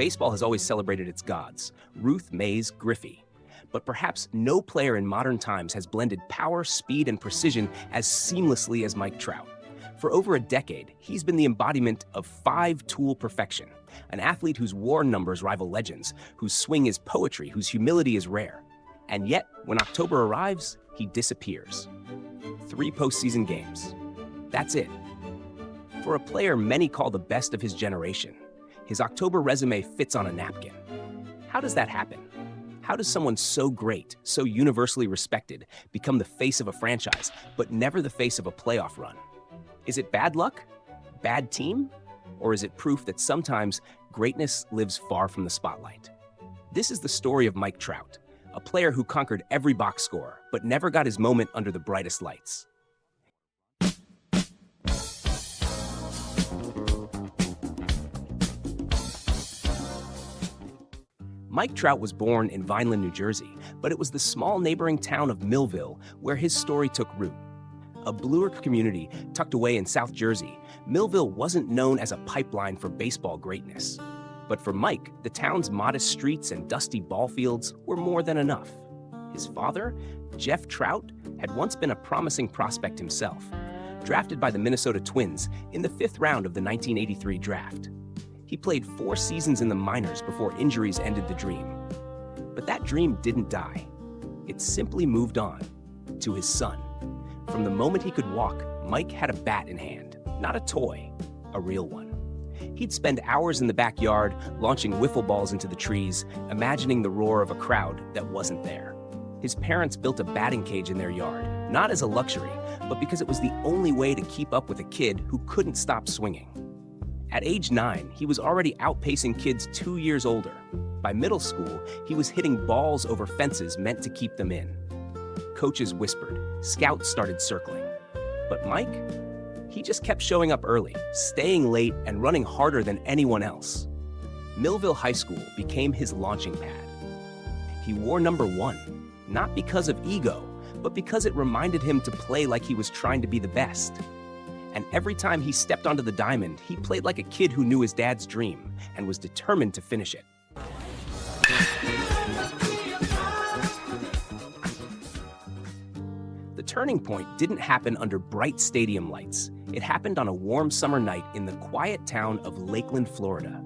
Baseball has always celebrated its gods, Ruth Mays Griffey. But perhaps no player in modern times has blended power, speed, and precision as seamlessly as Mike Trout. For over a decade, he's been the embodiment of five-tool perfection, an athlete whose WAR numbers rival legends, whose swing is poetry, whose humility is rare. And yet, when October arrives, he disappears. 3 postseason games. That's it. For a player many call the best of his generation, his October resume fits on a napkin. How does that happen? How does someone so great, so universally respected, become the face of a franchise, but never the face of a playoff run? Is it bad luck? Bad team? Or is it proof that sometimes greatness lives far from the spotlight? This is the story of Mike Trout, a player who conquered every box score, but never got his moment under the brightest lights. Mike Trout was born in Vineland, New Jersey, but it was the small neighboring town of Millville where his story took root. A bluer community tucked away in South Jersey, Millville wasn't known as a pipeline for baseball greatness. But for Mike, the town's modest streets and dusty ball fields were more than enough. His father, Jeff Trout, had once been a promising prospect himself, drafted by the Minnesota Twins in the 5th round of the 1983 draft. He played 4 seasons in the minors before injuries ended the dream. But that dream didn't die. It simply moved on to his son. From the moment he could walk, Mike had a bat in hand, not a toy, a real one. He'd spend hours in the backyard, launching wiffle balls into the trees, imagining the roar of a crowd that wasn't there. His parents built a batting cage in their yard, not as a luxury, but because it was the only way to keep up with a kid who couldn't stop swinging. At age 9, he was already outpacing kids 2 years older. By middle school, he was hitting balls over fences meant to keep them in. Coaches whispered, scouts started circling. But Mike? He just kept showing up early, staying late, and running harder than anyone else. Millville High School became his launching pad. He wore number 1, not because of ego, but because it reminded him to play like he was trying to be the best. And every time he stepped onto the diamond, he played like a kid who knew his dad's dream and was determined to finish it. The turning point didn't happen under bright stadium lights. It happened on a warm summer night in the quiet town of Lakeland, Florida,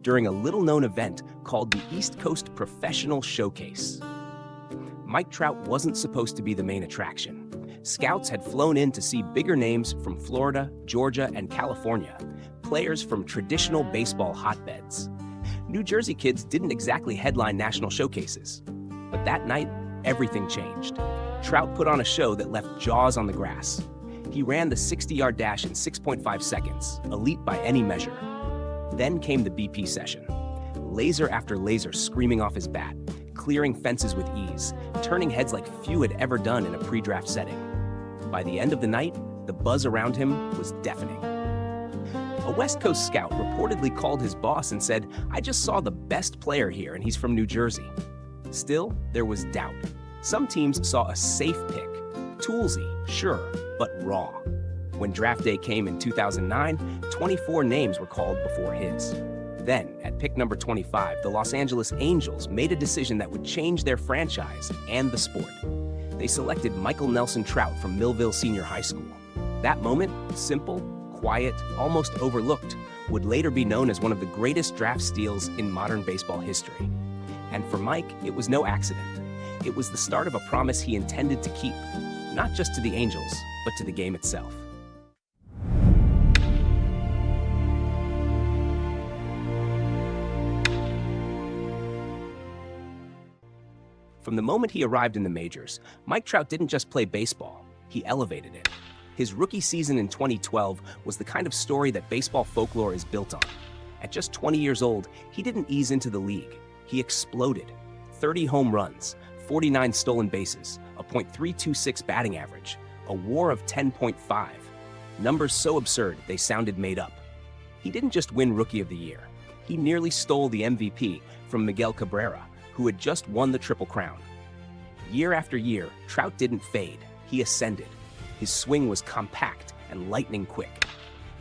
during a little-known event called the East Coast Professional Showcase. Mike Trout wasn't supposed to be the main attraction. Scouts had flown in to see bigger names from Florida, Georgia, and California, players from traditional baseball hotbeds. New Jersey kids didn't exactly headline national showcases. But that night, everything changed. Trout put on a show that left jaws on the grass. He ran the 60-yard dash in 6.5 seconds, elite by any measure. Then came the BP session. Laser after laser screaming off his bat, clearing fences with ease, turning heads like few had ever done in a pre-draft setting. By the end of the night, the buzz around him was deafening. A West Coast scout reportedly called his boss and said, "I just saw the best player here and he's from New Jersey." Still, there was doubt. Some teams saw a safe pick. Toolsy, sure, but raw. When draft day came in 2009, 24 names were called before his. Then, at pick number 25, the Los Angeles Angels made a decision that would change their franchise and the sport. They selected Michael Nelson Trout from Millville Senior High School. That moment, simple, quiet, almost overlooked, would later be known as one of the greatest draft steals in modern baseball history. And for Mike, it was no accident. It was the start of a promise he intended to keep, not just to the Angels, but to the game itself. From the moment he arrived in the majors, Mike Trout didn't just play baseball, he elevated it. His rookie season in 2012 was the kind of story that baseball folklore is built on. At just 20 years old, he didn't ease into the league. He exploded. 30 home runs, 49 stolen bases, a .326 batting average, a WAR of 10.5. Numbers so absurd they sounded made up. He didn't just win Rookie of the Year. He nearly stole the MVP from Miguel Cabrera, who had just won the Triple Crown. Year after year, Trout didn't fade. He ascended. His swing was compact and lightning quick.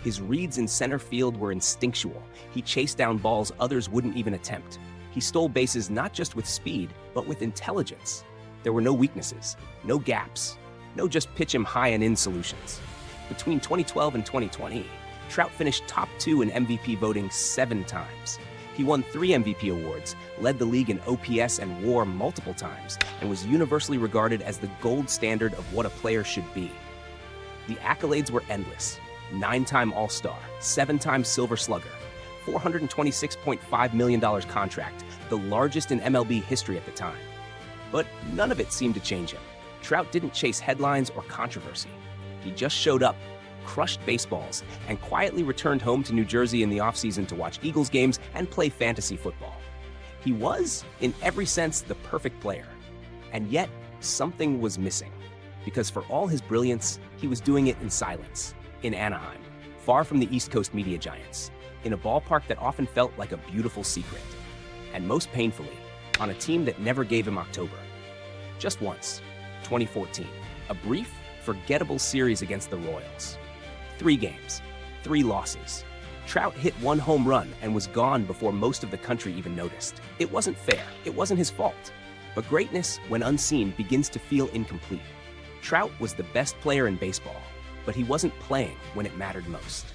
His reads in center field were instinctual. He chased down balls others wouldn't even attempt. He stole bases not just with speed, but with intelligence. There were no weaknesses, no gaps, no just pitch him high and in solutions. Between 2012 and 2020, Trout finished top 2 in MVP voting 7 times. He won 3 MVP awards, led the league in OPS and WAR multiple times, and was universally regarded as the gold standard of what a player should be. The accolades were endless. 9-time All-Star, 7-time Silver Slugger, $426.5 million contract, the largest in MLB history at the time. But none of it seemed to change him. Trout didn't chase headlines or controversy. He just showed up, crushed baseballs, and quietly returned home to New Jersey in the offseason to watch Eagles games and play fantasy football. He was, in every sense, the perfect player. And yet, something was missing. Because for all his brilliance, he was doing it in silence, in Anaheim, far from the East Coast media giants, in a ballpark that often felt like a beautiful secret. And most painfully, on a team that never gave him October. Just once, 2014, a brief, forgettable series against the Royals. 3 games, 3 losses. Trout hit 1 home run and was gone before most of the country even noticed. It wasn't fair, it wasn't his fault. But greatness, when unseen, begins to feel incomplete. Trout was the best player in baseball, but he wasn't playing when it mattered most.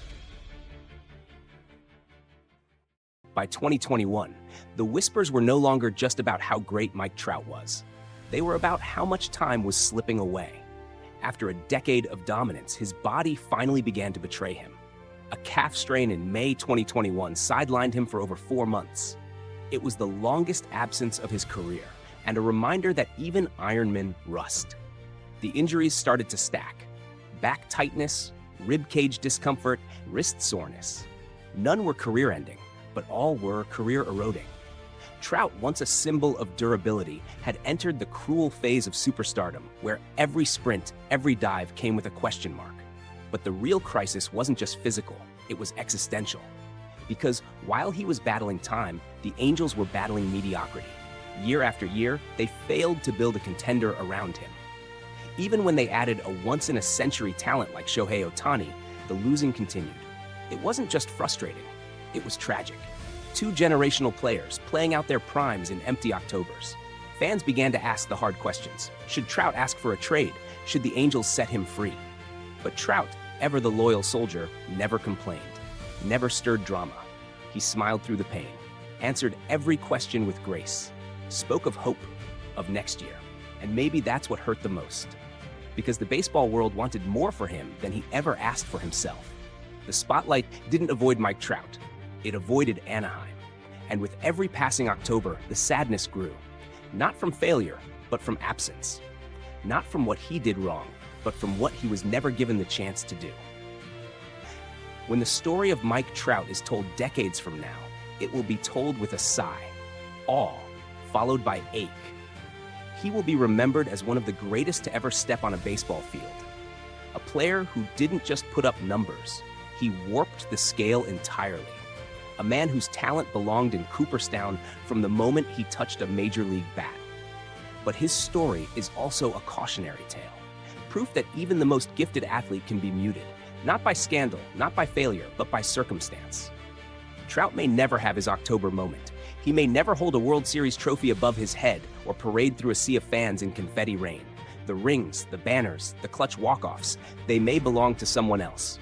By 2021, the whispers were no longer just about how great Mike Trout was. They were about how much time was slipping away. After a decade of dominance, his body finally began to betray him. A calf strain in May 2021 sidelined him for over 4 months. It was the longest absence of his career, and a reminder that even Ironmen rust. The injuries started to stack. Back tightness, rib cage discomfort, wrist soreness. None were career-ending, but all were career-eroding. Trout, once a symbol of durability, had entered the cruel phase of superstardom, where every sprint, every dive came with a question mark. But the real crisis wasn't just physical, it was existential. Because while he was battling time, the Angels were battling mediocrity. Year after year, they failed to build a contender around him. Even when they added a once-in-a-century talent like Shohei Ohtani, the losing continued. It wasn't just frustrating, it was tragic. 2 generational players playing out their primes in empty Octobers. Fans began to ask the hard questions. Should Trout ask for a trade? Should the Angels set him free? But Trout, ever the loyal soldier, never complained, never stirred drama. He smiled through the pain, answered every question with grace, spoke of hope, of next year. And maybe that's what hurt the most. Because the baseball world wanted more for him than he ever asked for himself. The spotlight didn't avoid Mike Trout. It avoided Anaheim. And with every passing October, the sadness grew. Not from failure, but from absence. Not from what he did wrong, but from what he was never given the chance to do. When the story of Mike Trout is told decades from now, it will be told with a sigh, awe, followed by ache. He will be remembered as one of the greatest to ever step on a baseball field. A player who didn't just put up numbers, he warped the scale entirely. A man whose talent belonged in Cooperstown from the moment he touched a major league bat. But his story is also a cautionary tale, proof that even the most gifted athlete can be muted, not by scandal, not by failure, but by circumstance. Trout may never have his October moment. He may never hold a World Series trophy above his head or parade through a sea of fans in confetti rain. The rings, the banners, the clutch walk-offs, they may belong to someone else.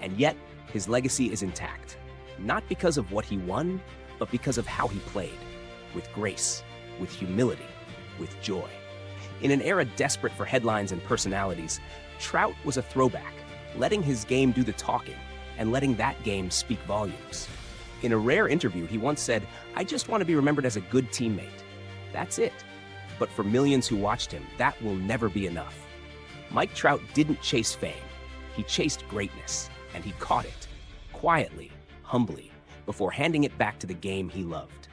And yet, his legacy is intact. Not because of what he won, but because of how he played. With grace, with humility, with joy. In an era desperate for headlines and personalities, Trout was a throwback, letting his game do the talking and letting that game speak volumes. In a rare interview, he once said, "I just want to be remembered as a good teammate." That's it. But for millions who watched him, that will never be enough. Mike Trout didn't chase fame. He chased greatness, and he caught it, quietly, humbly, before handing it back to the game he loved.